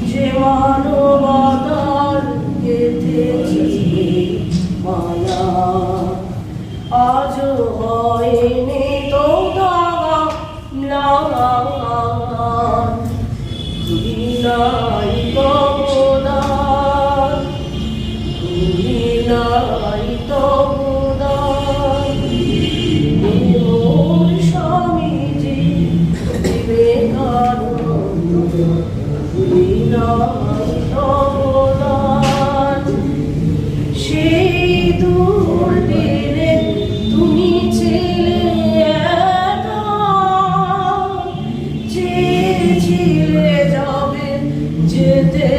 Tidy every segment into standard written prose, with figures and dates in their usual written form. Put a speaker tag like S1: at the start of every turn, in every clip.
S1: যে মানবতার গেঁথেছি মালা, আজ হয়নি তো দাগা না, তুমি নাই তবদান, তুমি নাই তবদান। মোর স্বামীজি বিবেকানন্দ, তুমি নাই তবদান। সেই দূর দিনে তুমি ছিলে একা, চেয়েছিলে যাবে যেতে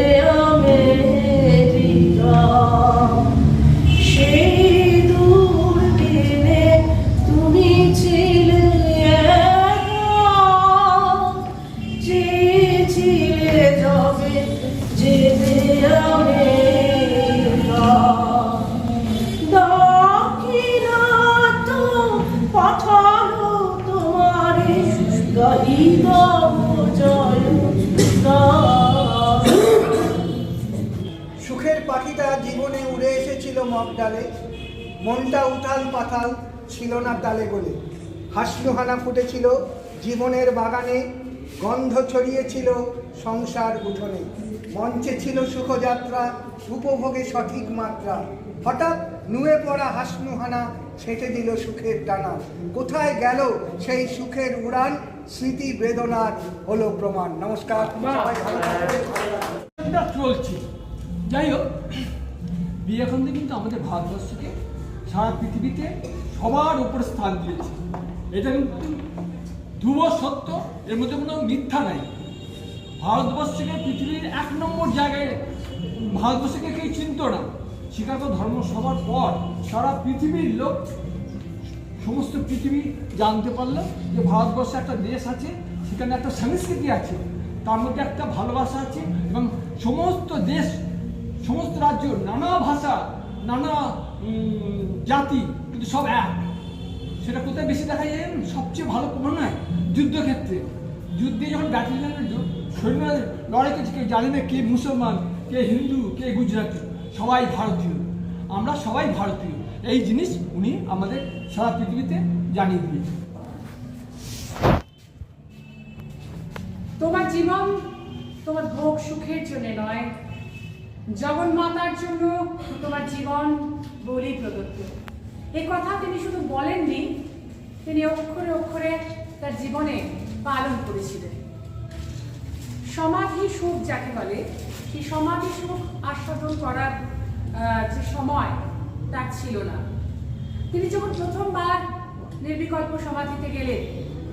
S1: আমেরিকা। সেই দূর দিনে তুমি ছিলে একা, চেয়েছিলে যাবে যেতে আমেরিকা। দাক্ষিণাত্য পাঠালো তোমারে, গাহিব জয় গান।
S2: সুখের পাখিটা জীবনে উড়ে এসেছিল মগডালে, মনটা উথাল পাথাল ছিল না তালে গোলে। হাসলুহানা ফুটেছিল জীবনের বাগানে, গন্ধ ছড়িয়েছিল সংসার উঠোনে। মঞ্চে ছিল সুখযাত্রা, উপভোগে সঠিক মাত্রা। হঠাৎ নুয়ে পড়া হাসলুহানা ছেঁটে দিল সুখের টানা। কোথায় গেল সেই সুখের উড়ান, স্মৃতি বেদনার হলো প্রমাণ। নমস্কার, সবাই ভালো থাকবেন।
S3: চলছে। যাই হোক, বিবেকানন্দ কিন্তু আমাদের ভারতবর্ষকে সারা পৃথিবীতে সবার উপরে স্থান দিয়েছে। এটা কিন্তু ধ্রুব সত্য, এর মধ্যে কোনো মিথ্যা নাই। ভারতবর্ষকে পৃথিবীর 1 নম্বর জায়গায়, ভারতবর্ষকে কেউ চিনত না। শিকাগো ধর্ম সভার পর সারা পৃথিবীর লোক, সমস্ত পৃথিবী জানতে পারলো যে ভারতবর্ষে একটা দেশ আছে, সেখানে একটা সংস্কৃতি আছে, তার মধ্যে একটা ভালোবাসা আছে, এবং সমস্ত দেশ, সমস্ত রাজ্য, নানা ভাষা, নানা জাতি, কিন্তু সব এক। সেটা কোথায় বেশি দেখা যায়? সবচেয়ে ভালো প্রমাণ হয় যুদ্ধক্ষেত্রে। যুদ্ধে যখন ব্যাটালিয়নের সৈন্য লড়াই করছে, কেউ জানে না কে মুসলমান, কে হিন্দু, কে গুজরাটি, সবাই ভারতীয়। আমরা সবাই ভারতীয়, এই জিনিস উনি আমাদের সারা পৃথিবীতে জানিয়ে দিয়েছেন।
S4: তোমার জীবন তোমার ভোগ সুখের জন্য নয়, জগন্মাতার জন্য তোমার জীবন বলি প্রদত্ত। এ কথা তিনি শুধু বলেননি, তিনি অক্ষরে অক্ষরে তার জীবনে পালন করেছিলেন। সমাধি সুখ যাকে বলে, সেই সমাধি সুখ আস্বাদন করার যে সময় তার ছিল না। তিনি যখন প্রথমবার নির্বিকল্প সমাধিতে গেলেন,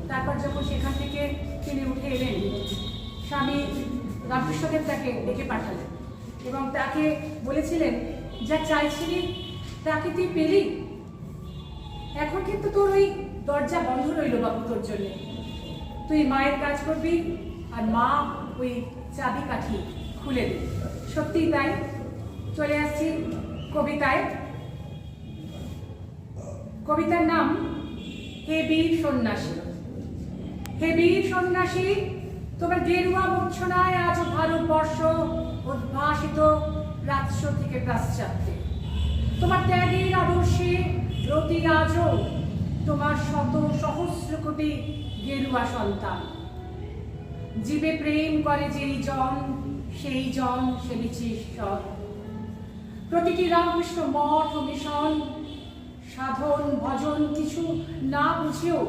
S4: তারপর যখন সেখান থেকে তিনি উঠে এলেন, স্বামী রামকৃষ্ণদেব তাকে ডেকে পাঠালেন এবং তাকে বলেছিলেন, যা চাইছিলি তাকে তুই পেলি, এখন কিন্তু তোর ওই দরজা বন্ধ রইল বাবু তোর জন্য। তুই মায়ের কাজ করবি আর মা ওই চাবি কাঠি খুলে দেবে। সত্যিই তাই। চলে আসছি কবিতায়। কবিতার নাম হে বীর সন্ন্যাসী। হে বীর সন্ন্যাসী, তোমার গেরুয়া মূর্ছনায় আজ ভারতবর্ষ উদ্ভাসিত প্রাচ্য থেকে পাশ্চাত্যে। তোমার ত্যাগের আদর্শে রতি আজও তোমার শত সহস্র কোটি গেরুয়া সন্তান। জীবে প্রেম করে যেই জন, সেই জন সেবিছে ঈশ্বর। প্রতিটি রামকৃষ্ণ মঠ ও মিশন, সাধন ভজন কিছু না বুঝেও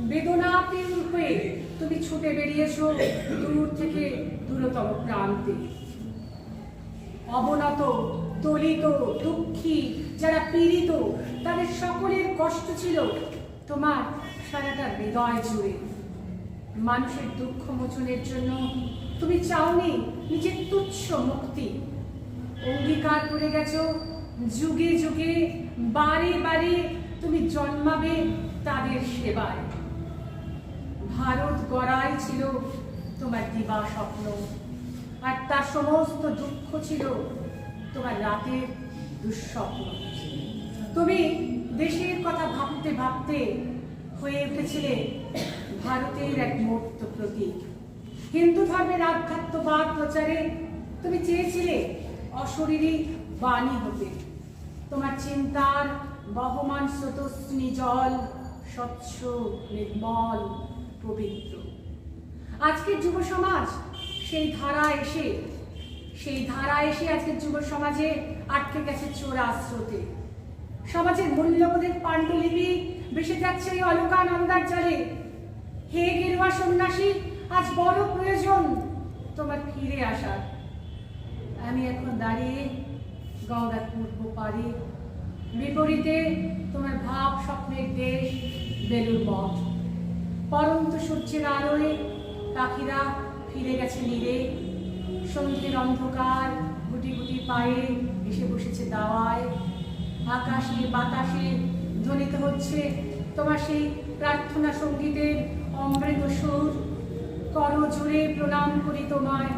S4: বেদনাতীত হয়ে তুমি ছুটে বেরিয়েছো দূর থেকে দূরতম প্রান্তে। অবনত, দলিত, দুঃখী, যারা পীড়িত, তাদের সকলের কষ্ট ছিল তোমার সারাটা হৃদয় জুড়ে। মানুষের দুঃখ মোচনের জন্য তুমি চাওনি নিজের তুচ্ছ মুক্তি। অঙ্গীকার করে গেছো যুগে যুগে বারে বারে তুমি জন্মাবে তাদের সেবায়। ভারত গড়াই ছিল তোমার দিবা স্বপ্ন, আর তার সমস্ত দুঃখ ছিল তোমার রাতের দুঃস্বপ্ন। তুমি দেশের কথা ভাবতে ভাবতে হয়ে উঠেছিলে ভারতের এক মূর্ত প্রতীক। হিন্দু ধর্মের আধ্যাত্মবাদ প্রচারে তুমি চেয়েছিলে অশরীরী বাণী হতে। তোমার চিন্তার বহমান স্রোতস্বিনী জল স্বচ্ছ, নির্মল, পবিত্র। আজকের যুব সমাজ সেই ধারা এসে আজকের যুব সমাজে আটকে গেছে চোরা স্রোতে। সমাজের মূল্যবোধের পাণ্ডুলিপি ভেসে যাচ্ছে এই অলকানন্দার জলে। হে গেরুয়া সন্ন্যাসী, আজ বড় প্রয়োজন তোমার ফিরে আসার। আমি এখন দাঁড়িয়ে গঙ্গার পূর্ব পারে, বিপরীতে তোমার ভাব স্বপ্নের দেশ বেলুর মঠ। পরন্ত সূর্যের আলোয় পাখিরা ফিরে গেছে নীরে। সন্ধ্যের অন্ধকার গুটি গুটি পায়ে এসে বসেছে দাওয়ায়। আকাশে বাতাসে ধ্বনিত হচ্ছে তোমার সেই প্রার্থনা সঙ্গীতের অমৃত সুর। করজোড়ে প্রণাম করি তোমায়।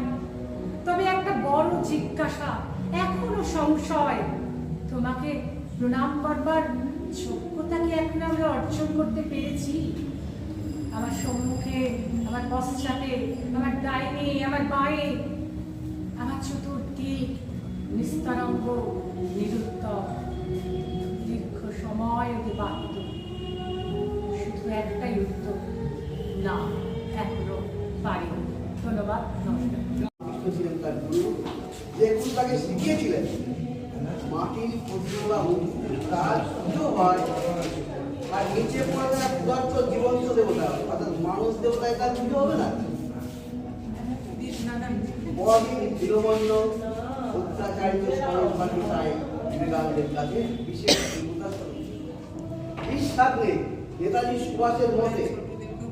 S4: তবে একটা বড় জিজ্ঞাসা, এখনো সংশয়, তোমাকে প্রণাম করবার যোগ্যতা কি এখন আমরা অর্জন করতে পেরেছি? আমার সম্মুখে, আমার পশ্চাতে, আমার ডাইনে, আমার বাঁয়ে, আমার চতুর্দিক নিস্তরঙ্গ, নিরুত্তর। দীর্ঘ সময় অতিবাহিত, শুধু একটাই উত্তর, না, এখনো পারিনি। ধন্যবাদ, নমস্কার।
S5: কৃষ্ণ ছিলেন তার গুরু, যে গুরু তাকে শিখিয়েছিলেন মাটির প্রতিমা তার পুজো হয়, আর নিচে পড়ে থাকা পদার্থ জীবন্ত দেবতা, অর্থাৎ মানুষ দেবতায় তার পুজো হবে না। পরদিন দীনবন্ধ অত্যাচারিত সমাজবাদী তাই বিবেকানন্দের কাছে বিশেষ সাথে নেতাজি সুভাষের মতে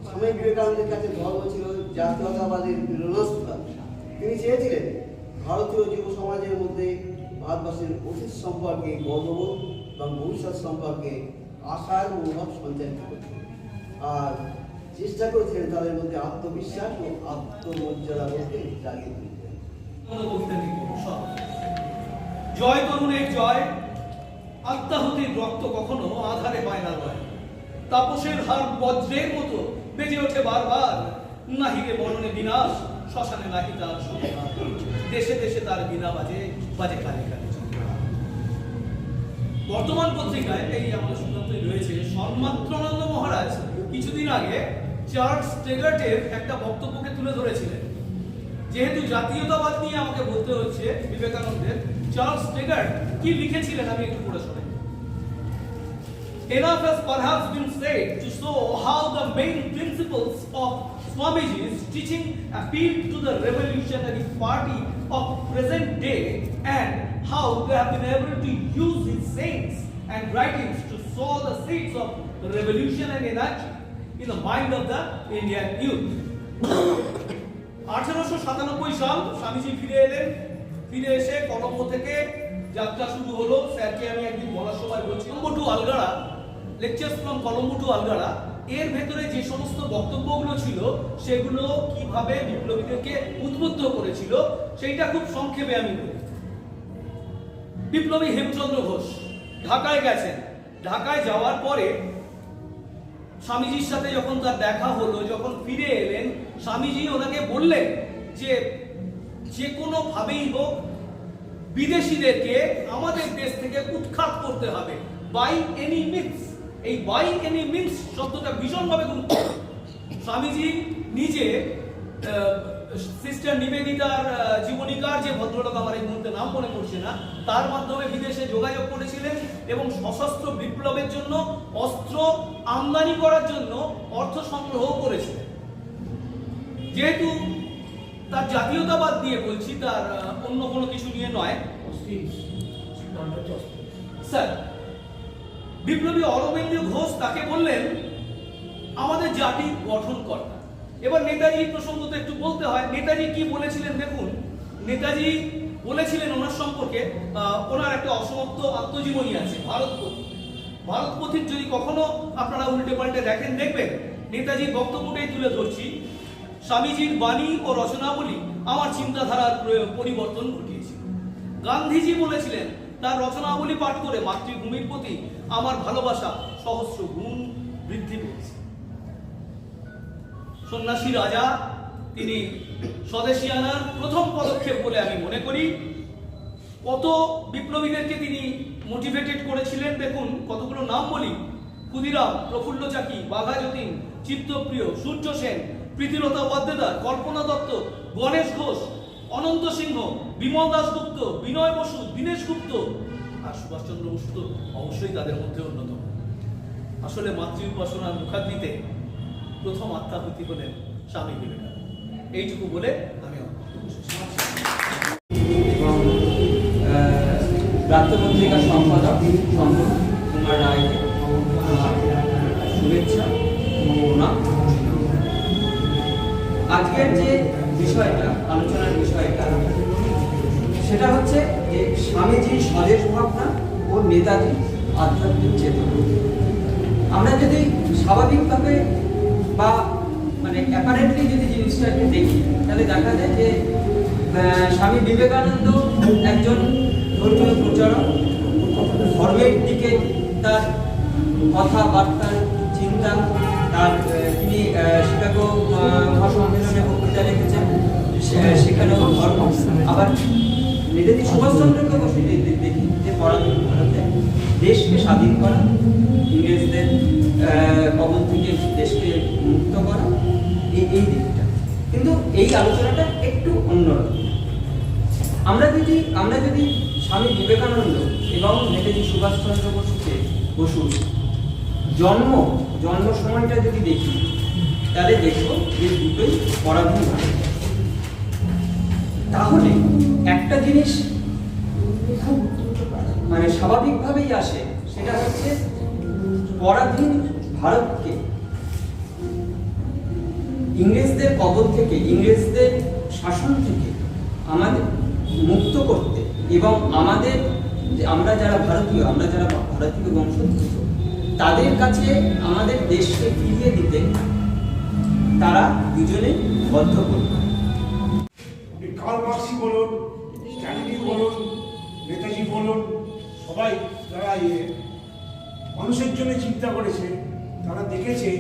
S5: স্বামী বিবেকানন্দের কাছে ধর্ম ছিল জাতীয়তাবাদের প্রেরণাস্থান। তিনি চেয়েছিলেন ভারতীয় যুব সমাজের মধ্যে ভারতবাসীর অতীত সম্পর্কে গর্ববোধ এবং ভবিষ্যৎ সম্পর্কে আশার মনোভাব সঞ্চারিত করতে, আর চেষ্টা করেছিলেন তাদের মধ্যে আত্মবিশ্বাস ও আত্মমর্যাদা বলতে জাগিয়ে তুলতে।
S6: জয় তরুণের জয়, আত্মাহুতির রক্ত কখনো আধারে পায় না রয়। তাপসের হার বজ্রের মতো বেজে ওঠে বারবার। নাহিরে বরণে বিনাশ, শ্মশানে নাহি তার সংহার। দেশে দেশে তার বিনা বাজে, বাজে কালে কালে। বর্তমান পত্রিকায় এই আমাদের সিদ্ধান্তই রয়েছে, সম্মাত্রানন্দ মহারাজ কিছুদিন আগে চার্লস টেগার্টের একটা বক্তব্যকে তুলে ধরেছিলেন। যেহেতু জাতীয়তাবাদ নিয়ে আমাকে বলতে হচ্ছে বিবেকানন্দের, চার্লস টেগার্ট কি লিখেছিলেন আমি একটু পড়ে শোনাই। Enough has perhaps been said to show how the main principles of Swamiji's teaching appeal to the revolutionary party of present day, and how they have been able to use his sayings and writings to sow the seeds of revolutionary energy in the mind of the Indian youth. 1897 সাল স্বামীজি ফিরে এলেন। ফিরে এসে কলম্বো থেকে যাত্রা শুরু হলো। স্যারকে আমি একদিন বলার সময় বলছি, কলম্বো টু আলগাড়া, লেকচার্স ফ্রম কলম্বো টু আলগাড়া, এর ভেতরে যে সমস্ত বক্তব্যগুলো ছিল সেগুলো কিভাবে বিপ্লবীদেরকে উদ্বুদ্ধ করেছিল সেইটা খুব সংক্ষেপে আমি বলি। বিপ্লবী হেমচন্দ্র ঘোষ ঢাকায় গেছেন। ঢাকায় যাওয়ার পরে স্বামীজির সাথে যখন তার দেখা হলো, যখন ফিরে এলেন, স্বামীজি ওনাকে বললেন যে কোনো ভাবেই হোক বিদেশিদেরকে আমাদের দেশ থেকে উৎখাত করতে হবে, বাই এনি মিনস। এই বাই এনি মিনস শব্দটা ভীষণভাবে গুরুত্বপূর্ণ। স্বামীজি নিজে সিস্টার নিবেদিতার জীবনীকার, যে ভদ্রলোক আমার এই মুহূর্তে নাম মনে পড়ছে না, তার মাধ্যমে বিদেশে যোগাযোগ করেছিলেন এবং সশস্ত্র বিপ্লবের জন্য অস্ত্র আমদানি করার জন্য অর্থ সংগ্রহ করেছিলেন। যেহেতু তার জাতীয়তাবাদ দিয়ে বলছি, তার অন্য কোনো কিছু নিয়ে নয়। স্যার, বিপ্লবী অরবিন্দ ঘোষ তাকে বললেন আমাদের জাতি গঠন কর্তা। এবার নেতাজি প্রসঙ্গ তো একটু বলতে হয়। নেতাজি কি বলেছিলেন দেখুন। নেতাজি বলেছিলেন ওনার সম্পর্কে, ওনার একটা অসমাপ্ত আত্মজীবনী আছে, ভারতপথির যদি কখনো আপনারা উল্টে পাল্টে দেখেন, দেখবেন নেতাজির বক্তব্যটাই তুলে ধরছি। স্বামীজির বাণী ও রচনাবলী আমার চিন্তাধারার পরিবর্তন ঘটিয়েছে। গান্ধীজি বলেছিলেন তার রচনাবলী পাঠ করে মাতৃভূমির প্রতি আমার ভালোবাসা সহস্র গুণ বৃদ্ধি পেয়েছে। সন্ন্যাসী রাজা তিনি স্বদেশী আনার প্রথম পদক্ষেপ বলে আমি মনে করি। কত বিপ্লবীদেরকে তিনি মোটিভেটেড করেছিলেন দেখুন, কতগুলো নাম বলি: ক্ষুদিরাম, প্রফুল্ল চাকি, বাঘা যতীন, চিত্তপ্রিয়, সূর্য সেন, প্রীতিলতা ওয়াদ্দেদার, কল্পনা দত্ত, গণেশ ঘোষ, অনন্ত সিংহ, বিমল দাশগুপ্ত, বিনয় বসু, দীনেশ গুপ্ত, আর সুভাষচন্দ্র বসু তো অবশ্যই তাদের মধ্যে অন্যতম। আসলে মাতৃ উপাসনার মুখাগ্নিতে প্রথম আত্মাহুতি হলেন স্বামী বিবেকানন্দ। এইটুকু বলে আমি
S7: এবং প্রাপ্ত পত্রিকার সম্পাদক সম্পদ কুমার রায়কে আমার শুভেচ্ছা এবং প্রণাম। আজকের যে বিষয়টা, আলোচনার বিষয়টা, সেটা হচ্ছে যে স্বামীজির স্বদেশ ভাবনা ও নেতাজির আধ্যাত্মিক চেতনা। আমরা যদি স্বাভাবিকভাবে বা মানে অ্যাপারেন্টলি যদি জিনিসটাকে দেখি, তাহলে দেখা যায় যে স্বামী বিবেকানন্দ একজন ধর্মীয় প্রচারক। ধর্মের দিকে তার কথাবার্তার চিন্তা, তার তিনি শিকাগো মহাসম্মেলনে বক্তৃতা রেখেছেন, সেখানেও ধর্ম। আবার নেতাজি সুভাষচন্দ্রকে বসে দেখি যে পরাধীন ভারতে দেশকে স্বাধীন করা, ইংরেজদের কবল থেকে দেশকে মুক্ত করা, এই দিকটা। কিন্তু এই আলোচনাটা একটু অন্যরকম। আমরা যদি স্বামী বিবেকানন্দ এবং নেতাজি সুভাষচন্দ্র বসুর জন্ম সময়টা যদি দেখি, তাহলে দেখবো যে দুটোই পরাধীন ভারত। তাহলে একটা জিনিস খুব মানে স্বাভাবিকভাবেই আসে, সেটা হচ্ছে পরাধীন ভারতকে ইংরেজদের কবল থেকে, ইংরেজদের শাসন থেকে আমাদের মুক্ত করতে এবং আমাদের আমরা যারা ভারতীয় বংশোদ্ভূত, তাদের কাছে আমাদের দেশকে ফিরিয়ে দিতে তারা দুজনে বদ্ধপরিকর।
S8: কার্ল মার্ক্সই বলুন, স্ট্যালিনই বলুন, নেতাজি বলুন, সবাই যারা মানুষের জন্য চিন্তা করেছে, তারা দেখেছে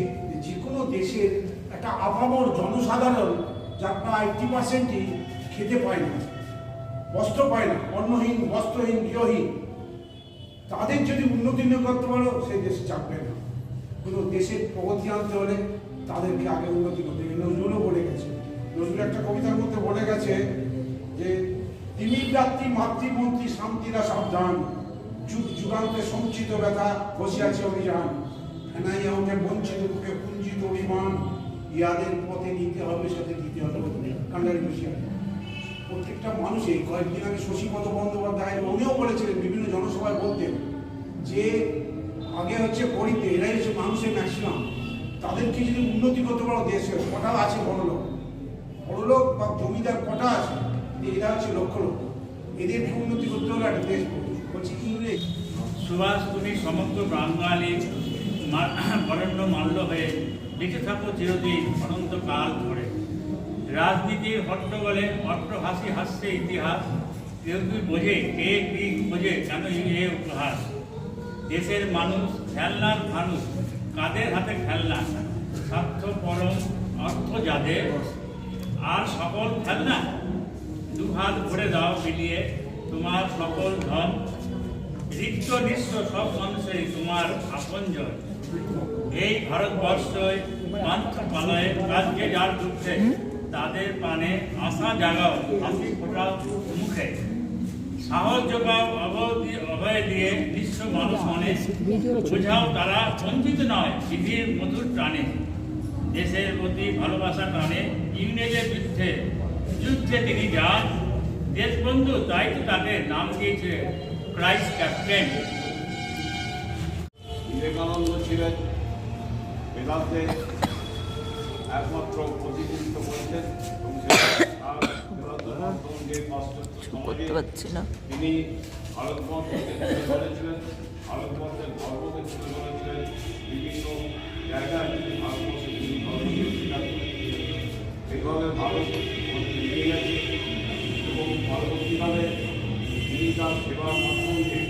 S8: যে কোনো দেশের একটা আপামর জনসাধারণ যার প্রায় 80%ই খেতে পায় না, বস্ত্র পায় না, অন্নহীন, বস্ত্রহীন, গৃহহীন, তাদের যদি উন্নতি না করতে পারো সেই দেশ চাপবে না। কোনো দেশের প্রগতি আনতে হলে তাদেরকে আগে উন্নতি করতে হবে। নজরুলও বলে গেছে, নজরুল একটা কবিতার মধ্যে বলে গেছে যে তিনি রাত্রি মাতৃমন্ত্রী শান্তিরা সাবধান, যুগ যুগান্তে সঞ্চিত ব্যথা বসিয়াছে অভিযান, ফেনাইয়া উঠে বঞ্চিত বুকে পুঞ্জিত অভিমান, ইয়াদের পথে নিতে হবে, সাথে দিতে হবে কান্ডারি বসিয়া। প্রত্যেকটা মানুষই, কয়েকদিন আগে শশীপদ বন্দ্যোপাধ্যায় উনিও বলেছিলেন, বিভিন্ন জনসভায় বলতেন যে আগে হচ্ছে গরিব, এরাই হচ্ছে মানুষের ম্যাক্সিমাম, তাদেরকে যদি উন্নতি করতে পারো দেশে কটা আছে বড়লোক বা জমিদার কটা আছে, এরা হচ্ছে লক্ষ লোক, এদেরকে উন্নতি করতে হলে একটা দেশ হচ্ছে ইংরেজ।
S9: সুভাষ, তুমি সমগ্র বাঙালি বরেণ্য মাল্য হয়ে বেঁচে থাকো চিরদিন অনন্তকাল ধরে। রাজনীতির হট্টগোলে অট্টহাসি হাসছে ইতিহাস, কেউ তুই বোঝে কে কি খোঁজে কেন এ উপহাস। দেশের মানুষ খেলনার মানুষ, কাদের হাতে খেলনা, স্বার্থ পরম অর্থ যাদের, আর সকল খেলনা দুহাত ভরে দাও মিলিয়ে তোমার সকল ধন। রিক্ত নিঃস্ব সব মানুষেরই তোমার আপনজন। এই ভারতবর্ষই পান্থ পালয়ে রাজ্যে যার দুঃখে, তাদের প্রাণে আশা জাগাও, হাসি ফোটাও মুখে। সাহস যোগাও অভয় দিয়ে নিঃস্ব মানুষ মনে, বোঝাও তারা বঞ্চিত নয় বিধির মধুর টানে। দেশের প্রতি ভালোবাসা টানে ইংরেজের বিরুদ্ধে যুদ্ধে তিনি যান, দেশবন্ধু তাই তো তাকে নাম দিয়েছে ক্রাইস্ট ক্যাপ্টেন।
S10: বিবেকানন্দ ছিলেন বেদান্তের একমাত্র প্রতিনিধিত্ব করেছেন এবং তিনি ভারতবর্ষকে তুলে ধরেছিলেন, ভারতবর্ষের ধর্মকে তুলে ধরেছিলেন, বিভিন্ন জায়গায় তিনি ভারতবর্ষের বিভিন্ন ধর্মকে স্বীকার করেছিলেন। এইভাবে ভারত এগিয়ে গেছে এবং পরবর্তীকালে তিনি তার সেবার মাধ্যম থেকে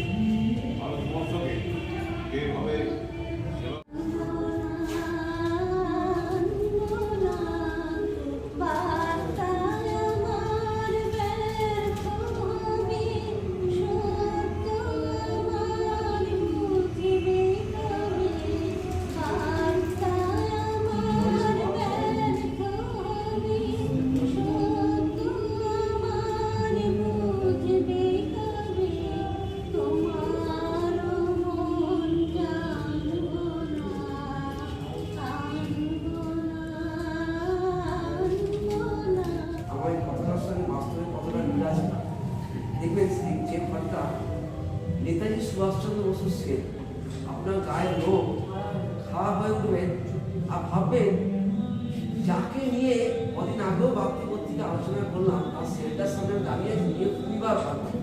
S11: করবেন আর ভাববেন যাকে নিয়ে কদিন আগেও বাপ্তি পত্রিকা আলোচনা করলাম আর সেটার সামনে দাঁড়িয়ে নিয়ে দুইবার ভাবছি।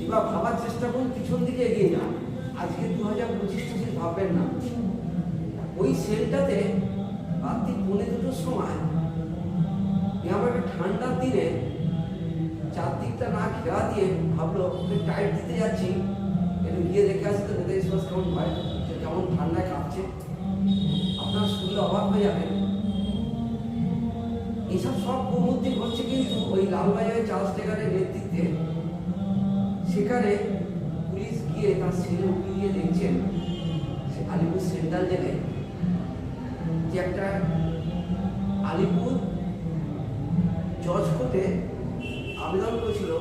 S11: এবার ভাবার চেষ্টা করুন, পিছন দিকে এগিয়ে যান। আজকে 2025 ভাববেন না। ওই সেলটাতে রাত্রি 1:30 সময় আমরা একটা ঠান্ডার দিনে চারদিকটা না ঘেরা দিয়ে ভাবলো টাইট দিতে যাচ্ছি, একটু গিয়ে দেখে আসি তো নেতাজি সুভাষ কেমন ভয়, কেমন ঠান্ডায় কাঁপছে। আপনার শুনলে অবাক হয়ে যাবেন। এইসব সব প্রমুক্তি হচ্ছে কিন্তু ওই লালবাজারের চার্লস টেগারের নেতৃত্বে। সেখানে পুলিশ গিয়ে তার সেলে উঠে গিয়ে দেখছেন সে আলিপুর সেন্ট্রাল জেলে যে একটা আলিপুর জজ কোর্টে আবেদন করেছিল।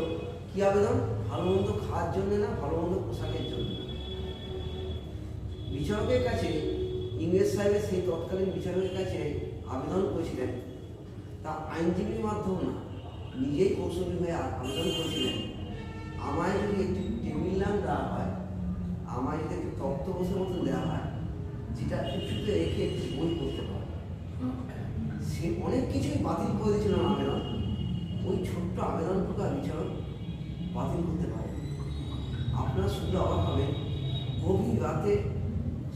S11: কি আবেদন? ভালো মন্দ খাওয়ার জন্য না, ভালো মন্দ পোশাকের জন্য। বিচারকের কাছে ইংরেজ সাহেবের সেই তৎকালীন বিচারকের কাছে আবেদন করেছিলেন, তা আইনজীবীর মাধ্যমে না, নিজেই কৌশলী হয়ে আবেদন করেছিলেন, আমায় যদি একটি টেবিল ল্যাম্প দেওয়া হয়, আমায় যদি একটি তক্ত বসের মতো দেওয়া হয়, যেটা একটুতে রেখে একটু বই করতে পারে। সে অনেক কিছুই বাতিল করে দিয়েছিলেন আবেদন। ওই ছোট্ট আবেদনটুকু বিচারক বাতিল করতে পারে। আপনারা শুনলে অবাক হবেন, গভীর রাতে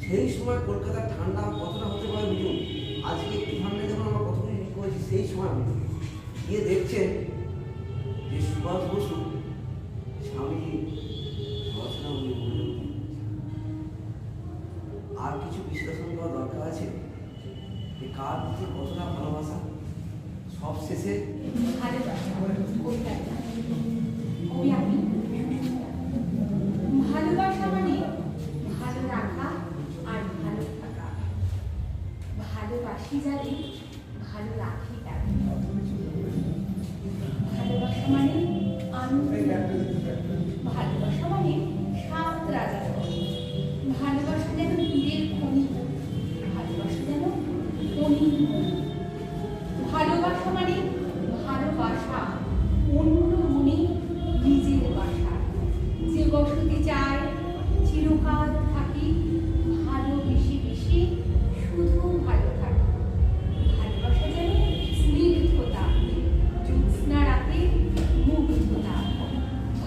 S11: সেই সময় কলকাতার ঠান্ডা কতটা হতে পারে বুঝুন। আজকে একটু ঠান্ডা যখন আমরা কত কিছু করেছি, সেই সময় বুঝুন গিয়ে দেখছেন যে সুভাষ বসু স্বামীজি রচনা বলে বলে। আর কিছু বিশ্লেষণ করা দরকার আছে যে কার প্রতি কতটা ভালোবাসা। সব শেষে
S12: ভালোবাসা মানে ভালো রাখা আর ভালো থাকা। ভালোবাসি যাকে, ভালো রাখি তাকে। ভালোবাসা মানে আনন্দ। ভালোবাসা মানে 7 রাজার খনি। ভালোবাসা যেন হীরের খনি, ভালোবাসা যেন খনির খনি। ভালোবাসা মানে ভালোবাসা অন্য মনে নিজের বাসা। যে বসতি চায় চিরকাল থাকি, ভালো বেশি বেশি শুধু ভালো থাকি। ভালোবাসা যেন স্নিগ্ধতা, জ্যোৎস্না রাতে মুগ্ধতা।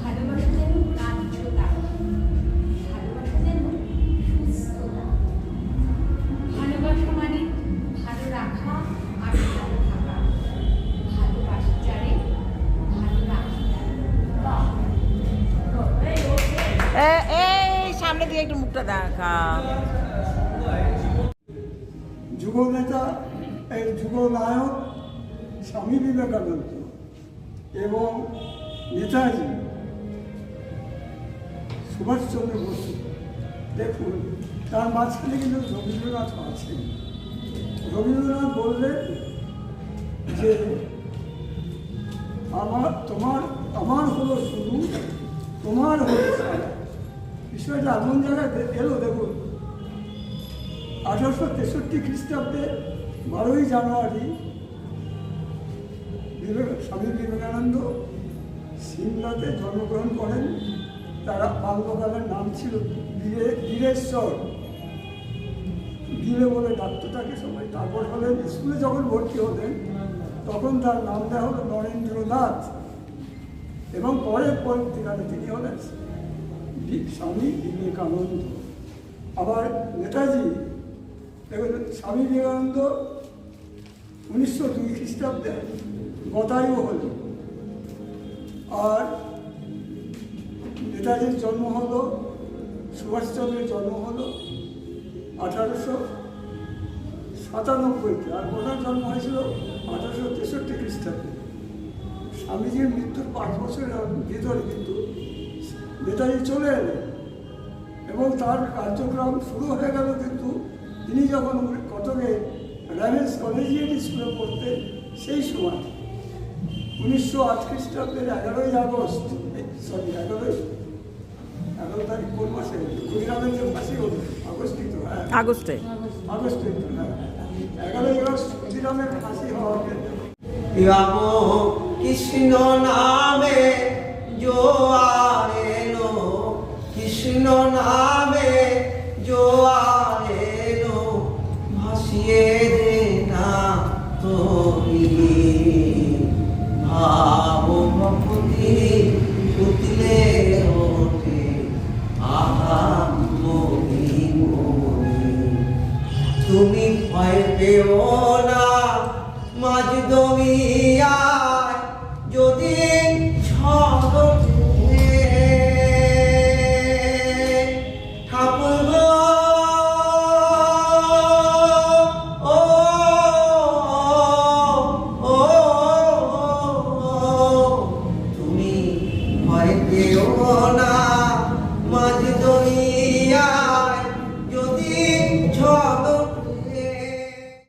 S12: ভালোবাসা যেন গ্রাহ্যতা, ভালোবাসা যেন সুস্থতা। ভালোবাসা মানে ভালো রাখা আর ভালো থাকা। ভালোবাসি যারে, ভালো রাখি
S1: এই সামনে দিয়ে একটু মুখটা দেখা।
S13: যুব নেতা, এই যুব নায়ক স্বামী বিবেকানন্দ এবং নেতাজি সুভাষচন্দ্র বসু। দেখুন, তার মাঝখানে কিন্তু রবীন্দ্রনাথ আছেন। রবীন্দ্রনাথ বললেন যে আমার হলো শুরু, তোমার হলো সারা। বিষয়টা এমন জায়গায় এলো, দেখুন 1863 খ্রিস্টাব্দে 12ই জানুয়ারি স্বামী বিবেকানন্দ সিমলাতে জন্মগ্রহণ করেন। তারা বাল্যকালের নাম ছিল বীরেশ্বর, বীরে বলে ডাকতো তাকে সবাই। তারপর হলেন স্কুলে যখন ভর্তি হলেন তখন তার নাম দেওয়া হলো নরেন্দ্রনাথ, এবং পরের পরবর্তীকালে তিনি হলেন স্বামী বিবেকানন্দ। আবার নেতাজি, দেখুন স্বামী বিবেকানন্দ 1902 খ্রিস্টাব্দে গতায়ু হল, আর নেতাজির জন্ম হলো, সুভাষচন্দ্রের জন্ম হলো 1897, আর ওনার জন্ম হয়েছিল 1863 খ্রিস্টাব্দে। স্বামীজির মৃত্যুর 5 বছরের ভিতরে কিন্তু নেতাজি চলে এলেন এবং তার কার্যক্রম শুরু হয়ে গেল। কিন্তু তিনি যখন কটকে র্যাভেন্স কলেজিয়েট স্কুলে পড়তেন, সেই সময় 1908 খ্রিস্টাব্দের 11ই আগস্ট, 11 তারিখ কোন মাসে? ক্ষুদিরামের যে ফাঁসি হল আগস্টে, তো হ্যাঁ আগস্টে, হ্যাঁ 11ই আগস্ট ক্ষুদিরামের ফাঁসি হওয়া।
S11: কৃষ্ণ নামে জোয়ারে লো, কৃষ্ণ নামে জোয়ারে তুমি ভয় পেও না মাঝ দমিয়ায় যদি ঝড় ঠাকুর গো ও ও তুমি ভয় পেও না মাঝ দমিয়ায়